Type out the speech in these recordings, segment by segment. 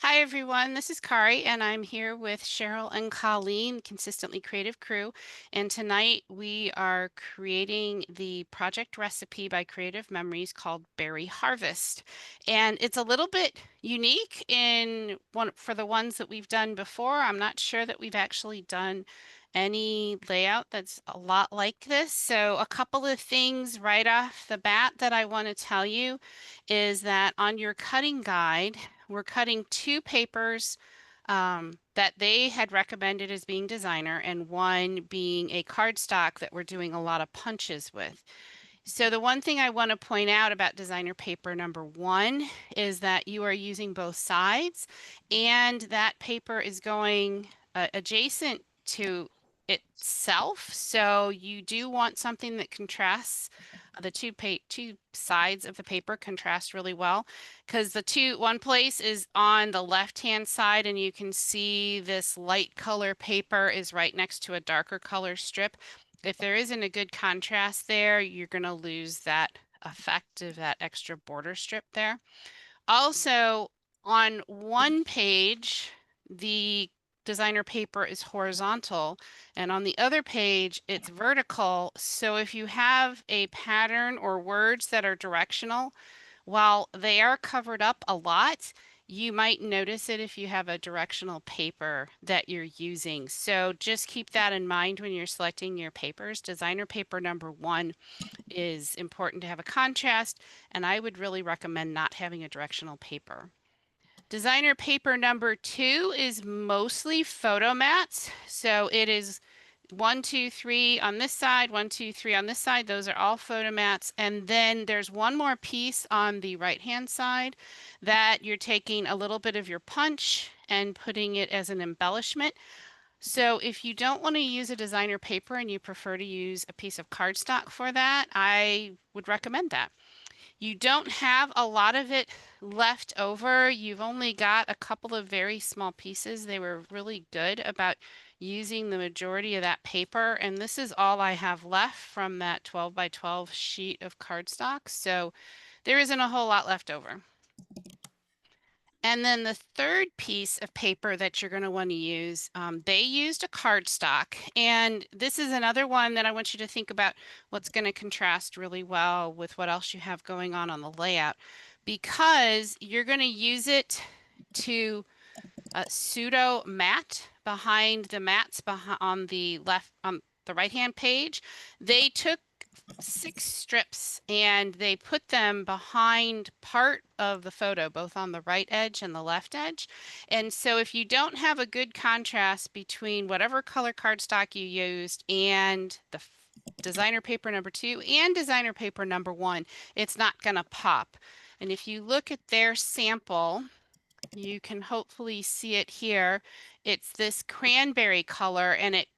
Hi everyone, this is Kari and I'm here with Cheryl and Colleen, Consistently Creative Crew. And tonight we are creating the project recipe by Creative Memories called Berry Harvest. And it's a little bit unique in one for the ones that we've done before. I'm not sure that we've actually done any layout that's a lot like this. So a couple of things right off the bat that I want to tell you is that on your cutting guide, we're cutting two papers that they had recommended as being designer and one being a cardstock that we're doing a lot of punches with. So the one thing I want to point out about designer paper number one is that you are using both sides and that paper is going adjacent to itself. So you do want something that contrasts the two sides of the paper contrast really well because one place is on the left hand side and you can see this light color paper is right next to a darker color strip. If there isn't a good contrast there, you're going to lose that effect of that extra border strip there. Also, on one page, the designer paper is horizontal, and on the other page, it's vertical. So if you have a pattern or words that are directional, while they are covered up a lot, you might notice it if you have a directional paper that you're using. So just keep that in mind when you're selecting your papers. Designer paper number one is important to have a contrast, and I would really recommend not having a directional paper. Designer paper number two is mostly photo mats. So it is 1, 2, 3 on this side, 1, 2, 3 on this side. Those are all photo mats. And then there's one more piece on the right-hand side that you're taking a little bit of your punch and putting it as an embellishment. So if you don't want to use a designer paper and you prefer to use a piece of cardstock for that, I would recommend that. You don't have a lot of it left over. You've only got a couple of very small pieces. They were really good about using the majority of that paper, and this is all I have left from that 12 by 12 sheet of cardstock. So there isn't a whole lot left over. And then the third piece of paper that you're going to want to use, they used a cardstock. And this is another one that I want you to think about what's going to contrast really well with what else you have going on the layout, because you're going to use it to pseudo mat behind the mats on the left, on the right-hand page. They took 6 strips and they put them behind part of the photo, both on the right edge and the left edge. And so if you don't have a good contrast between whatever color cardstock you used and the designer paper number two and designer paper number one, it's not going to pop. And if you look at their sample, you can hopefully see it here. It's this cranberry color and it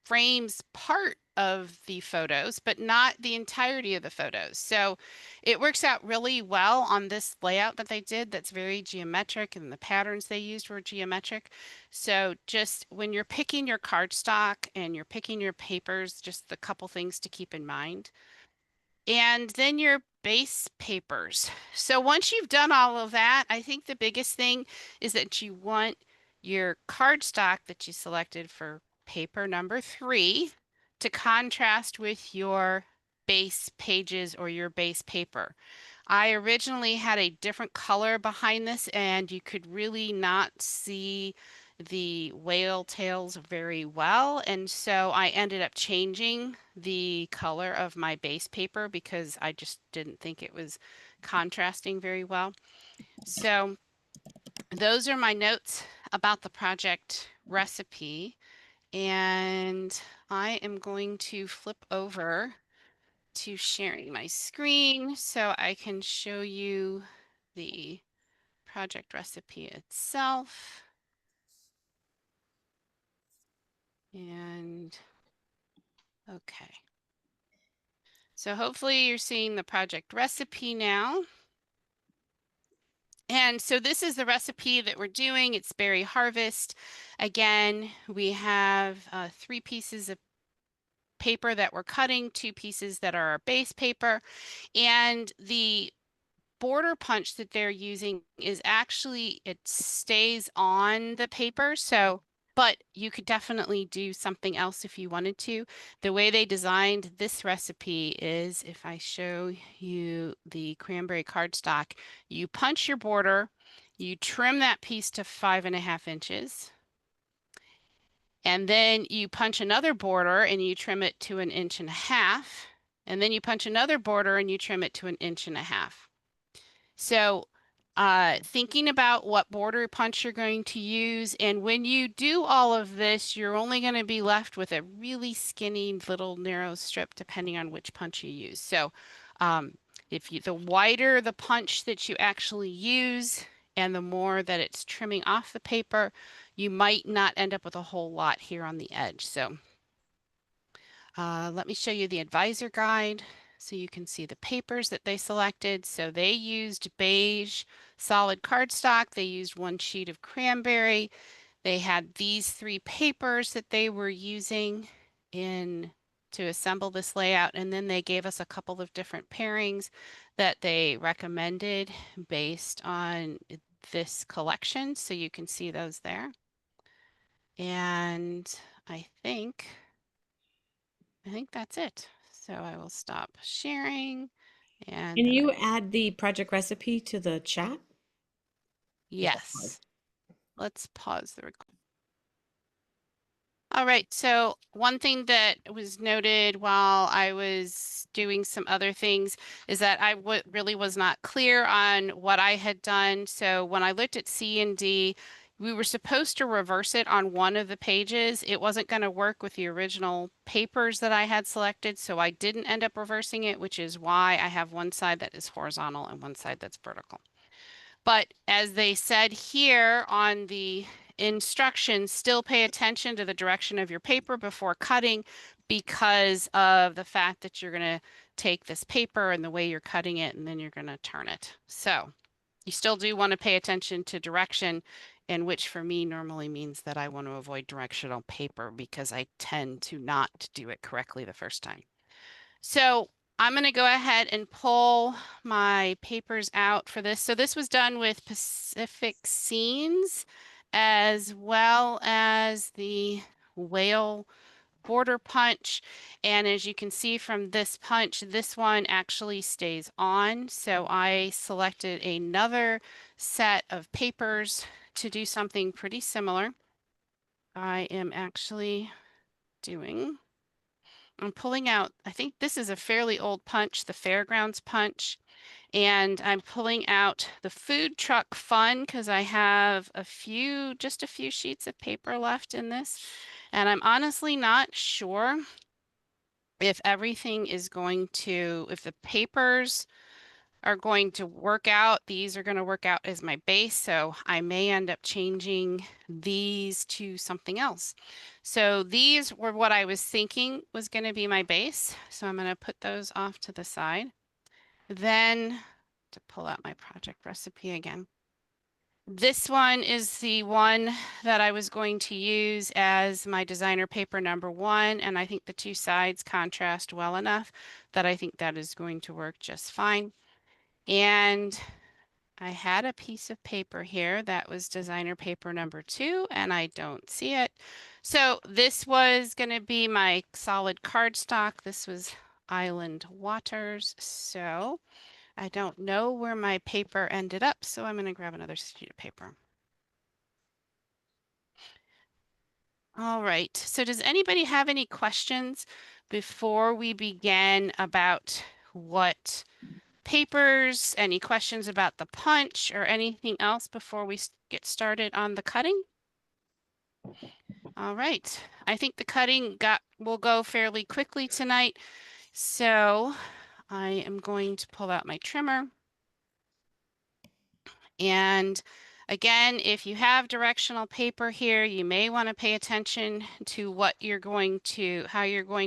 frames part of the photos, but not the entirety of the photos. So it works out really well on this layout that they did that's very geometric and the patterns they used were geometric. So just when you're picking your cardstock and you're picking your papers, just a couple things to keep in mind. And then your base papers. So once you've done all of that, I think the biggest thing is that you want your cardstock that you selected for paper number 3 to contrast with your base pages or your base paper. I originally had a different color behind this and you could really not see the whale tails very well. And so I ended up changing the color of my base paper because I just didn't think it was contrasting very well. So those are my notes about the project recipe. And I am going to flip over to sharing my screen so I can show you the project recipe itself. And okay. So hopefully you're seeing the project recipe now. And so this is the recipe that we're doing. It's berry harvest. Again, we have 3 pieces of paper that we're cutting, 2 pieces that are our base paper. And the border punch that they're using is actually, it stays on the paper. So, but you could definitely do something else if you wanted to. The way they designed this recipe is, if I show you the cranberry cardstock, you punch your border, you trim that piece to 5.5 inches. And then you punch another border and you trim it to 1.5 inches. And then you punch another border and you trim it to 1.5 inches. So, thinking about what border punch you're going to use, and when you do all of this, you're only going to be left with a really skinny little narrow strip, depending on which punch you use. So, um, the wider the punch that you actually use, and the more that it's trimming off the paper, you might not end up with a whole lot here on the edge. So, let me show you the advisor guide so you can see the papers that they selected. So they used beige solid cardstock. They used 1 sheet of cranberry. They had these 3 papers that they were using in to assemble this layout. And then they gave us a couple of different pairings that they recommended based on this collection. So you can see those there. And I think that's it. So I will stop sharing and Can then I you will, add the project recipe to the chat? Is that hard? yes, let's pause the recording. All right, so one thing that was noted while I was doing some other things is that I really was not clear on what I had done. So when I looked at C and D, we were supposed to reverse it on one of the pages. It wasn't going to work with the original papers that I had selected, so I didn't end up reversing it, which is why I have one side that is horizontal and one side that's vertical. But as they said here on the instructions, still pay attention to the direction of your paper before cutting because of the fact that you're going to take this paper and the way you're cutting it, and then you're going to turn it. So you still do want to pay attention to direction, and which for me normally means that I want to avoid directional paper because I tend to not do it correctly the first time. So I'm going to go ahead and pull my papers out for this. So this was done with Pacific Scenes as well as the whale border punch. And as you can see from this punch, this one actually stays on. So I selected another set of papers to do something pretty similar. I am actually doing I'm pulling out, I think this is a fairly old punch, the Fairgrounds punch, and I'm pulling out the food truck fun because I have just a few sheets of paper left in this. And I'm honestly not sure if if the papers are going to work out. These are going to work out as my base, so I may end up changing these to something else. So these were what I was thinking was going to be my base, so I'm going to put those off to the side. Then to pull out my project recipe again. This one is the one that I was going to use as my designer paper number 1, and I think the 2 sides contrast well enough that I think that is going to work just fine. And I had a piece of paper here that was designer paper number 2, and I don't see it. So this was going to be my solid cardstock. This was Island Waters. So I don't know where my paper ended up, so I'm going to grab another sheet of paper. All right, so does anybody have any questions before we begin about what papers, any questions about the punch or anything else before we get started on the cutting? All right, I think the cutting will go fairly quickly tonight. So I am going to pull out my trimmer. And again, if you have directional paper here, you may want to pay attention to how you're going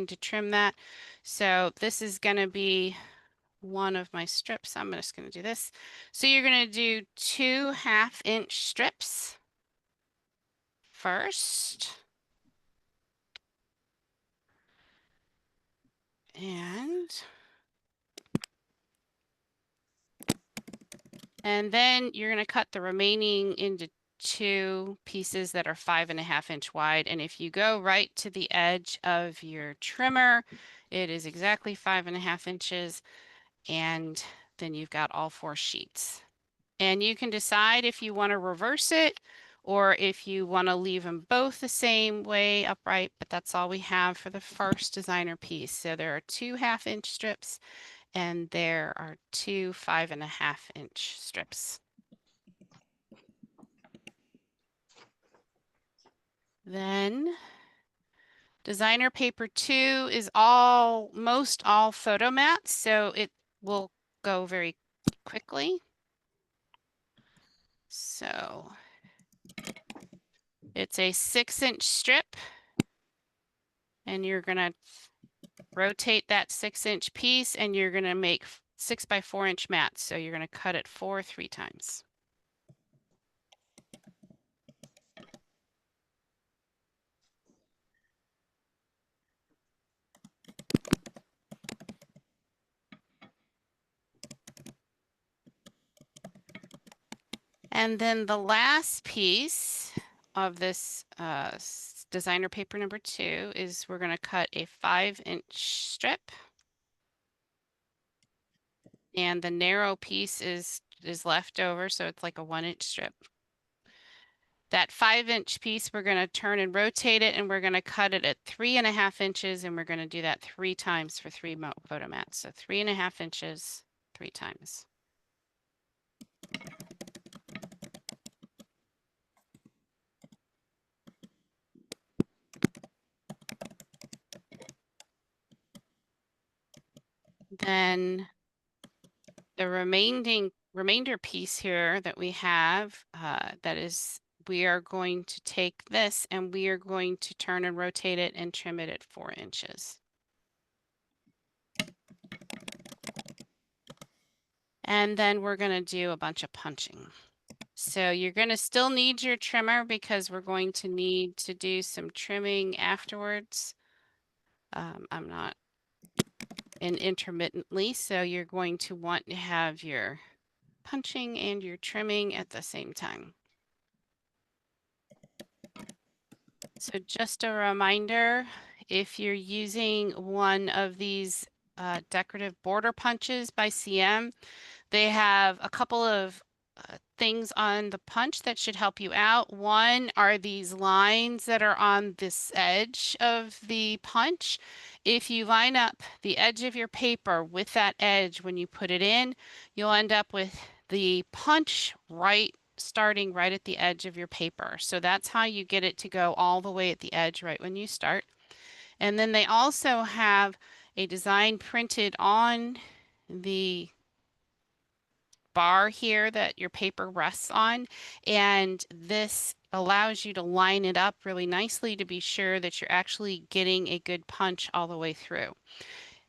to trim that. So this is going to be one of my strips. I'm just going to do this. So you're going to do 2 1/2-inch strips first. And And then you're going to cut the remaining into 2 pieces that are 5.5-inch wide. And if you go right to the edge of your trimmer, it is exactly 5.5 inches. And then you've got all 4 sheets. And you can decide if you want to reverse it or if you want to leave them both the same way upright, but that's all we have for the first designer piece. So there are 2 1/2-inch strips and there are 2 5.5-inch strips. Then designer paper 2 is almost all photo mats, so it will go very quickly. So it's a 6-inch strip, and you're gonna rotate that 6-inch piece, and you're gonna make 6 by 4-inch mats. So you're gonna cut it 3 times. And then the last piece of this designer paper number 2 is we're going to cut a 5-inch strip. And the narrow piece is left over, so it's like a 1-inch strip. That 5-inch piece, we're going to turn and rotate it, and we're going to cut it at 3.5 inches, and we're going to do that 3 times for 3 photo mats. So 3.5 inches, 3 times. Then the remainder piece here that we have, we are going to take this and we are going to turn and rotate it and trim it at 4 inches. And then we're going to do a bunch of punching. So you're going to still need your trimmer because we're going to need to do some trimming afterwards. I'm not intermittently, so you're going to want to have your punching and your trimming at the same time. So just a reminder, if you're using one of these decorative border punches by CM, they have a couple of things on the punch that should help you out. One are these lines that are on this edge of the punch. If you line up the edge of your paper with that edge when you put it in, you'll end up with the punch starting right at the edge of your paper. So that's how you get it to go all the way at the edge right when you start. And then they also have a design printed on the bar here that your paper rests on, and this allows you to line it up really nicely to be sure that you're actually getting a good punch all the way through.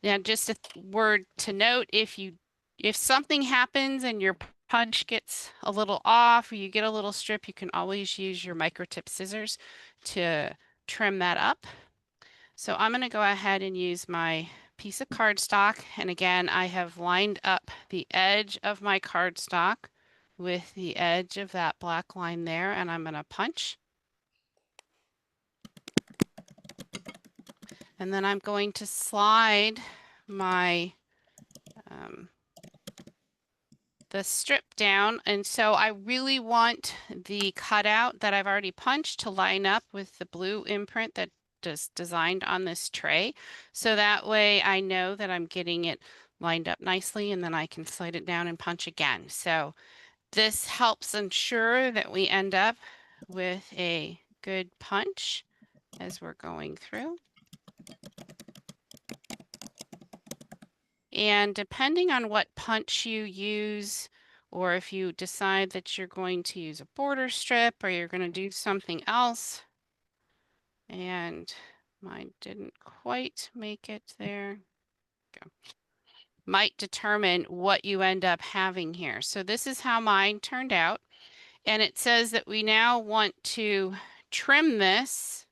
Now, just a word to note, if something happens and your punch gets a little off or you get a little strip, you can always use your microtip scissors to trim that up. So I'm going to go ahead and use my piece of cardstock. And again, I have lined up the edge of my cardstock with the edge of that black line there, and I'm going to punch. And then I'm going to slide my the strip down, and so I really want the cutout that I've already punched to line up with the blue imprint that just designed on this tray. So that way I know that I'm getting it lined up nicely, and then I can slide it down and punch again. So this helps ensure that we end up with a good punch as we're going through. And depending on what punch you use, or if you decide that you're going to use a border strip or you're going to do something else, and mine didn't quite make it there, might determine what you end up having here. So this is how mine turned out. And it says that we now want to trim this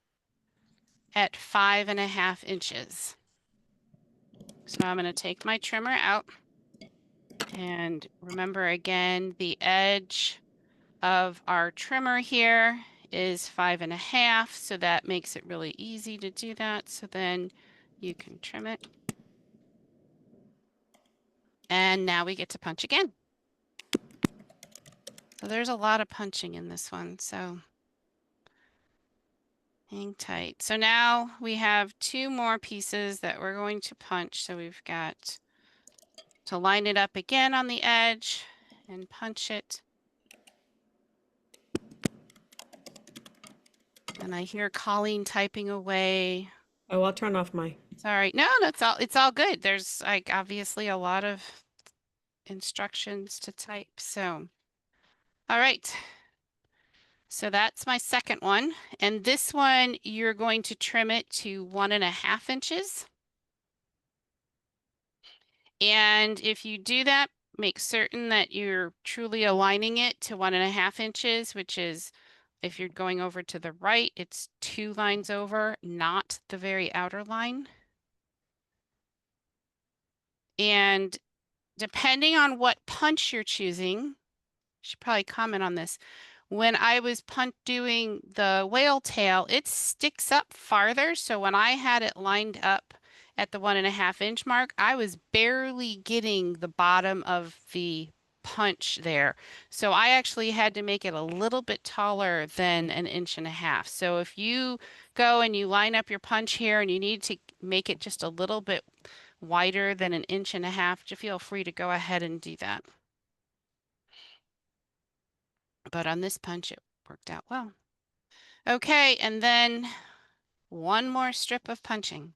at 5.5 inches. So I'm going to take my trimmer out. And remember again, the edge of our trimmer here is 5.5, so that makes it really easy to do that. So then you can trim it. And now we get to punch again. So there's a lot of punching in this one, so hang tight. So now we have 2 more pieces that we're going to punch. So we've got to line it up again on the edge and punch it. And I hear Colleen typing away. Oh, I'll turn off my. Sorry. No, it's all good. There's like obviously a lot of instructions to type. So, all right. So that's my second one. And this one, you're going to trim it to 1.5 inches. And if you do that, make certain that you're truly aligning it to 1.5 inches, which is if you're going over to the right, it's 2 lines over, not the very outer line. And depending on what punch you're choosing, I should probably comment on this. When I was doing the whale tail, it sticks up farther. So when I had it lined up at the 1.5 inch mark, I was barely getting the bottom of the punch there. So I actually had to make it a little bit taller than 1.5 inches. So if you go and you line up your punch here and you need to make it just a little bit wider than 1.5 inches, just feel free to go ahead and do that. But on this punch, it worked out well. Okay, and then one more strip of punching.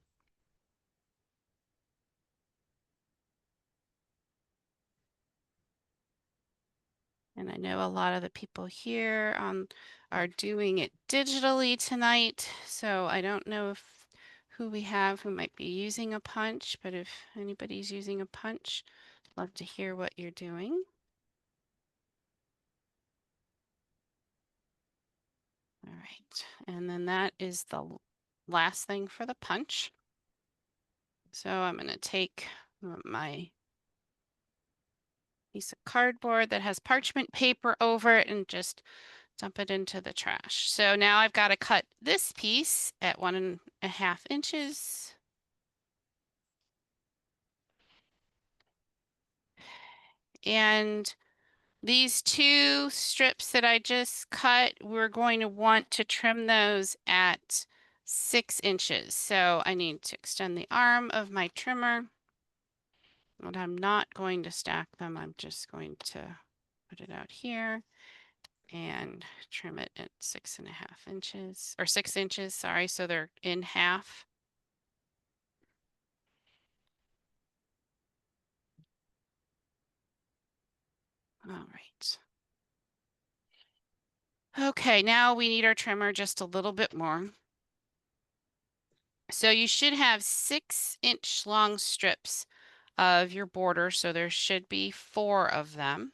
And I know a lot of the people here are doing it digitally tonight, so I don't know if who we have who might be using a punch, but if anybody's using a punch, love to hear what you're doing. All right, and then that is the last thing for the punch. So I'm going to take my piece of cardboard that has parchment paper over it and just dump it into the trash. So now I've got to cut this piece at 1.5 inches. And these 2 strips that I just cut, we're going to want to trim those at 6 inches. So I need to extend the arm of my trimmer. And I'm not going to stack them. I'm just going to put it out here and trim it at 6.5 inches, or 6 inches, sorry, so they're in half. All right. Okay, now we need our trimmer just a little bit more. So you should have 6-inch long strips of your border, so there should be 4 of them.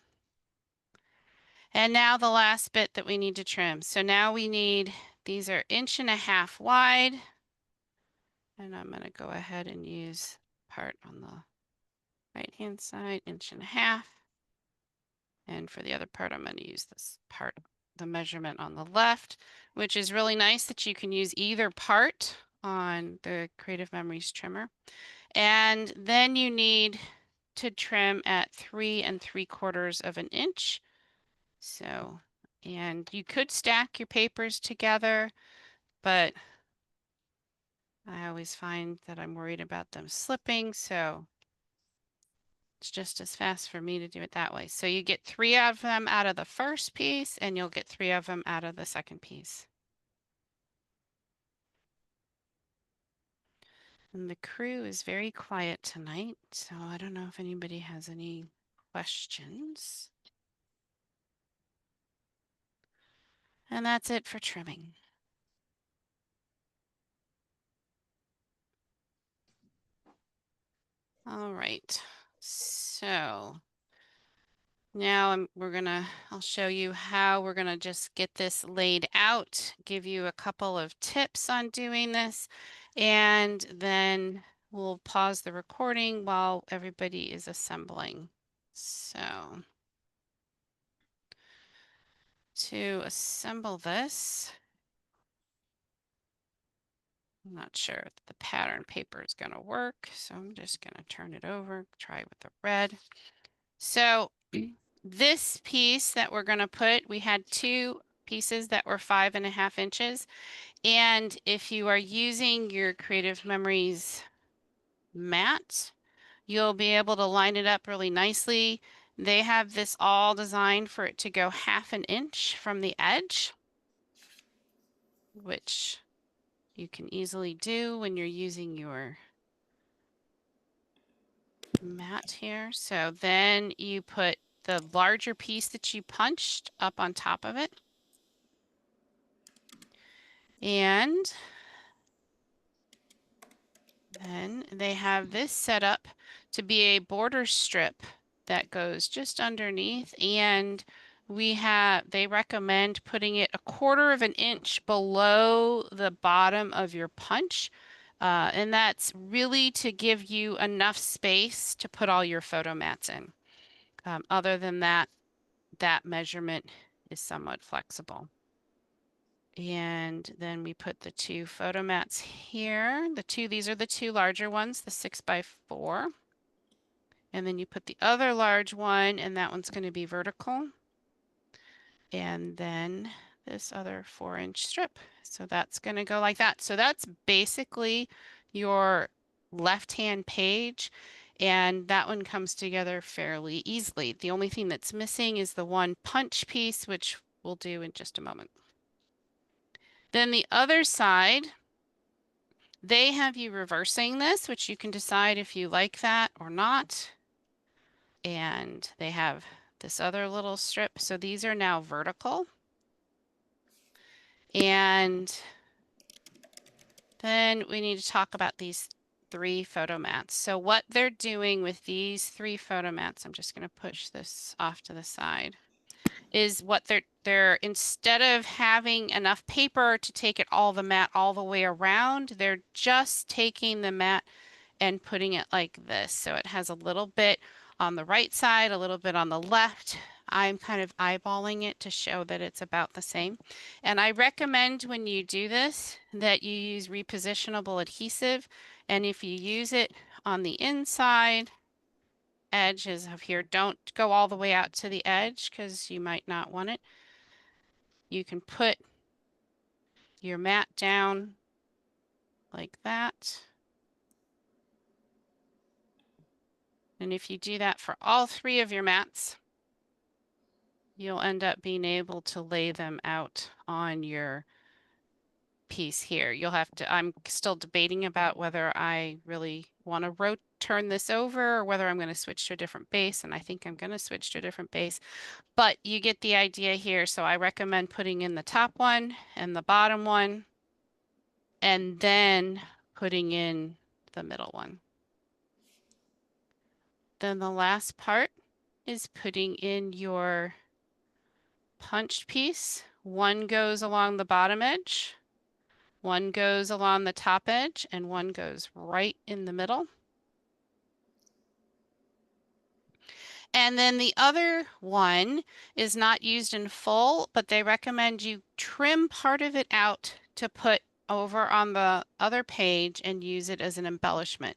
And now the last bit that we need to trim. So now we need, these are 1.5 inches wide. And I'm going to go ahead and use part on the right-hand side, 1.5 inches. And for the other part, I'm going to use this part, the measurement on the left, which is really nice that you can use either part on the Creative Memories trimmer. And then you need to trim at 3 3/4 inches. So, and you could stack your papers together, but I always find that I'm worried about them slipping, so it's just as fast for me to do it that way. So you get 3 of them out of the first piece, and you'll get 3 of them out of the second piece. And the crew is very quiet tonight, so I don't know if anybody has any questions. And that's it for trimming. All right, so now I'll show you how we're gonna just get this laid out, give you a couple of tips on doing this, and then we'll pause the recording while everybody is assembling. So to assemble this, I'm not sure if the pattern paper is going to work, so I'm just going to turn it over, try with the red. So this piece that we're going to put, we had two pieces that were 5.5 inches. And if you are using your Creative Memories mat, you'll be able to line it up really nicely. They have this all designed for it to go 1/2 inch from the edge, which you can easily do when you're using your mat here. So then you put the larger piece that you punched up on top of it. And then they have this set up to be a border strip that goes just underneath, and they recommend putting it 1/4 of an inch below the bottom of your punch. And that's really to give you enough space to put all your photo mats in. Other than that, that measurement is somewhat flexible. And then we put the two photo mats here. These are the two larger ones, the 6x4. And then you put the other large one, and that one's going to be vertical. And then this other 4-inch strip. So that's going to go like that. So that's basically your left-hand page. And that one comes together fairly easily. The only thing that's missing is the one punch piece, which we'll do in just a moment. Then the other side, they have you reversing this, which you can decide if you like that or not. And they have this other little strip. So these are now vertical. And then we need to talk about these 3 photo mats. So what they're doing with these 3 photo mats, I'm just going to push this off to the side, is what they're instead of having enough paper to take it all the mat all the way around, they're just taking the mat and putting it like this. So it has a little bit on the right side, a little bit on the left. I'm kind of eyeballing it to show that it's about the same. And I recommend when you do this that you use repositionable adhesive. And if you use it on the inside edges of here, don't go all the way out to the edge because you might not want it. You can put your mat down like that. And if you do that for all 3 of your mats, you'll end up being able to lay them out on your piece here. You'll have to, I'm still debating about whether I really want to turn this over or whether I'm going to switch to a different base. And I think I'm going to switch to a different base, but you get the idea here. So I recommend putting in the top one and the bottom one, and then putting in the middle one. Then the last part is putting in your punched piece. One goes along the bottom edge, one goes along the top edge, and one goes right in the middle. And then the other one is not used in full, but they recommend you trim part of it out to put over on the other page and use it as an embellishment.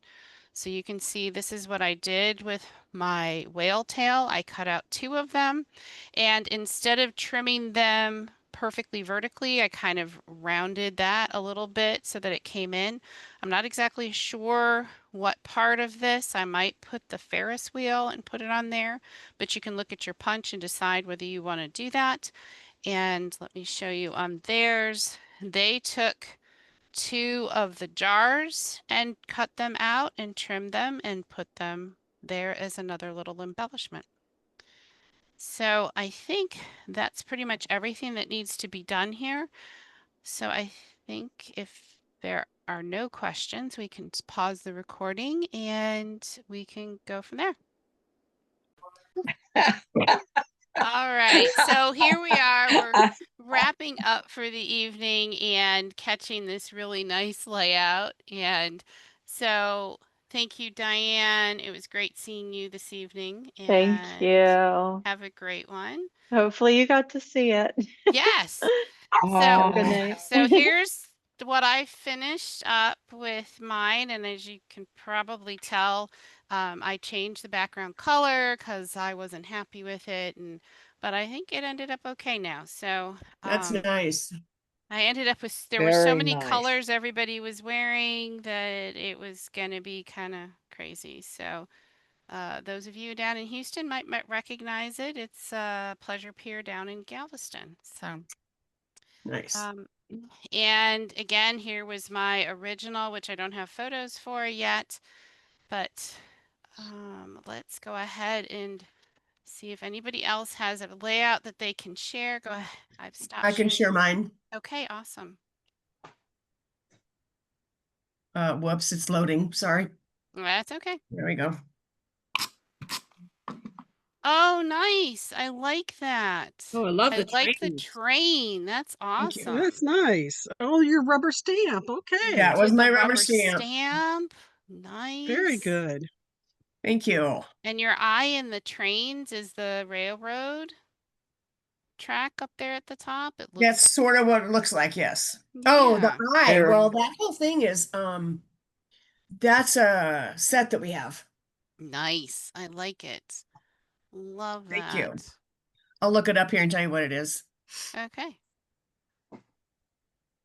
So you can see this is what I did with my whale tail. I cut out 2 of them, and instead of trimming them perfectly vertically, I kind of rounded that a little bit so that it came in. I'm not exactly sure what part of this. I might put the Ferris wheel and put it on there, but you can look at your punch and decide whether you want to do that. And let me show you on theirs. They took 2 of the jars and cut them out and trimmed them and put them there as another little embellishment. So I think that's pretty much everything that needs to be done here. So I think if there are no questions, we can pause the recording and we can go from there. All right, so here we are. We're wrapping up for the evening and catching this really nice layout. And so Thank you, Diane. It was great seeing you this evening, Thank and you. have a great one. Hopefully you got to see it. Yes. Have a good Oh, night. So here's what I finished up with mine, and as you can probably tell, I changed the background color because I wasn't happy with it, but I think it ended up okay now. So That's nice. I ended up with there were so very many nice. colors everybody was wearing that it was gonna be kind of crazy. So those of you down in Houston might recognize it. It's Pleasure Pier down in Galveston. So. Nice. And again, here was my original, which I don't have photos for yet, but let's go ahead and see if anybody else has a layout that they can share. Go ahead. I've stopped I can sharing. share mine. Okay, awesome. Whoops, it's loading. Sorry. That's okay. There we go. Oh, nice. I like that. Oh, I love the like the trains. train. That's Thank you. awesome. That's nice. Oh, your rubber stamp. You Okay. That was did my the rubber stamp. stamp. Very Nice. good. Thank you. And your eye in the trains is the railroad track up there at the top. It looks That's sort of what it looks like, yes. Oh, the yeah. eye. Very Well, that whole thing is that's a set that we have. Nice. I like it. Love Thank you. that. I'll look it up here and tell you what it is. Okay.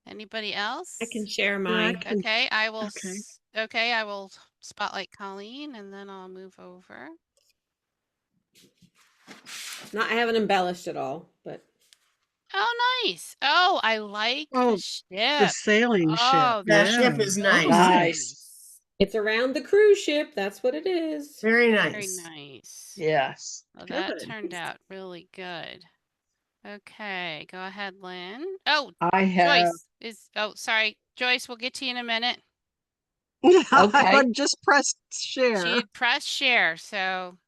Anybody else? I can share Yeah, I mine. can. Okay, Okay. okay, I will spotlight Colleen and then I'll move over. Not I haven't embellished at all, but Oh, nice. Oh, I like the Oh, the ship. sailing ship. Oh, That that's Yeah. ship is so nice. nice. it's around the cruise ship. That's what it is. Very Very nice. nice. Yes. Well, that Good. turned out really good. Okay, go ahead, Lynn. Oh, I have, Joyce is, oh, sorry. Joyce, we'll get to you in a minute. okay. I just pressed She share. had pressed share, so.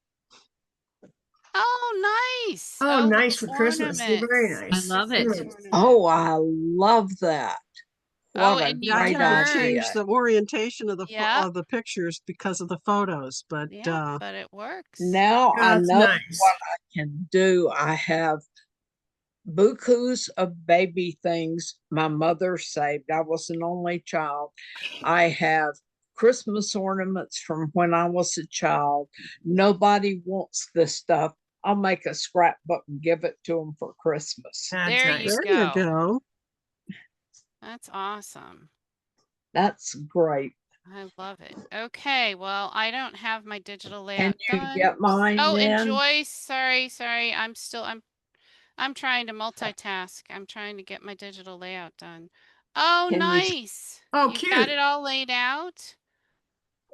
Oh, nice. Oh, Oh, the nice for Christmas. Very ornaments. I nice. love it. Very nice. Oh, I love that. Oh, What a and you Yeah, I great had to turn. idea. change the orientation of Yep, the pictures because of the photos, but yep, but it works. Now I That's know nice. what I can do. I have bukus of baby things my mother saved. I was an only child. I have Christmas ornaments from when I was a child. Nobody wants this stuff. I'll make a scrapbook and give it to them for Christmas. That's There nice. you there you go. go. That's awesome. That's great. I love it. Okay, well, I don't have my digital Can layout you done. get mine Oh, and then? Joyce, sorry. I'm trying to multitask. I'm trying to get my digital layout done. Oh, Can you? nice. Oh, You've got cute. it all laid out.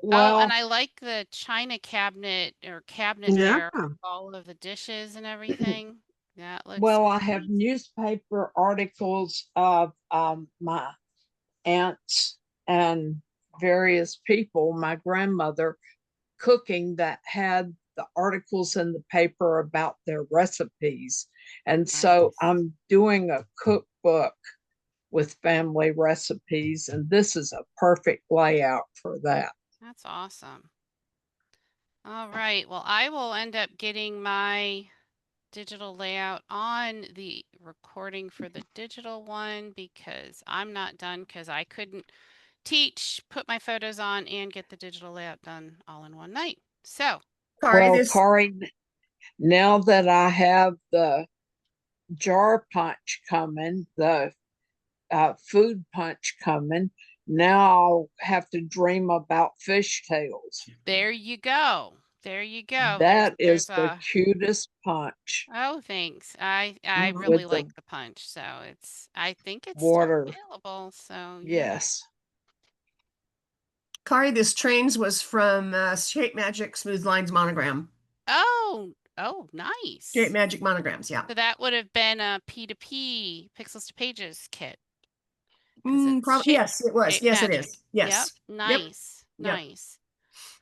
Oh, and Well, I like the china cabinet Yeah. there, with all of the dishes and everything. That looks well, I have great. newspaper articles of my aunts and various people, my grandmother cooking that had the articles in the paper about their recipes. And so Nice. I'm doing a cookbook with family recipes, and this is a perfect layout for that. That's awesome. All right. Well, I will end up getting my digital layout on the recording for the digital one because I'm not done because I couldn't teach, put my photos on, and get the digital layout done all in one night. So, Sorry, Well, this Corey, now that I have the jar punch coming, the food punch coming, now I'll have to dream about fishtails. there you go. There you go. That There's is the a cutest punch oh, thanks. I really with like the the punch, so I think it's still water. available. So yeah. Yes. Kari, this trains was from Shape Magic Smooth Lines Monogram. Oh, Shape nice. Magic Monograms, yeah. So that would have been a P2P Pixels to Pages kit because it's Yes, it was. shape Yes, it magic. is. Yep. Yes. Yep. Nice. Yep. Nice.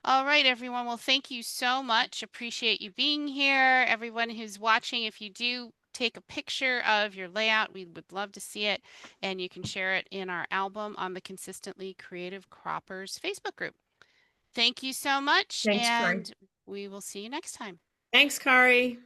All right, everyone. Well, thank you so much. Appreciate you being here. Everyone who's watching, if you do take a picture of your layout, we would love to see it. And you can share it in our album on the Consistently Creative Croppers Facebook group. Thank you so much, Thanks, Kari. and we will see you next time. Thanks, Kari.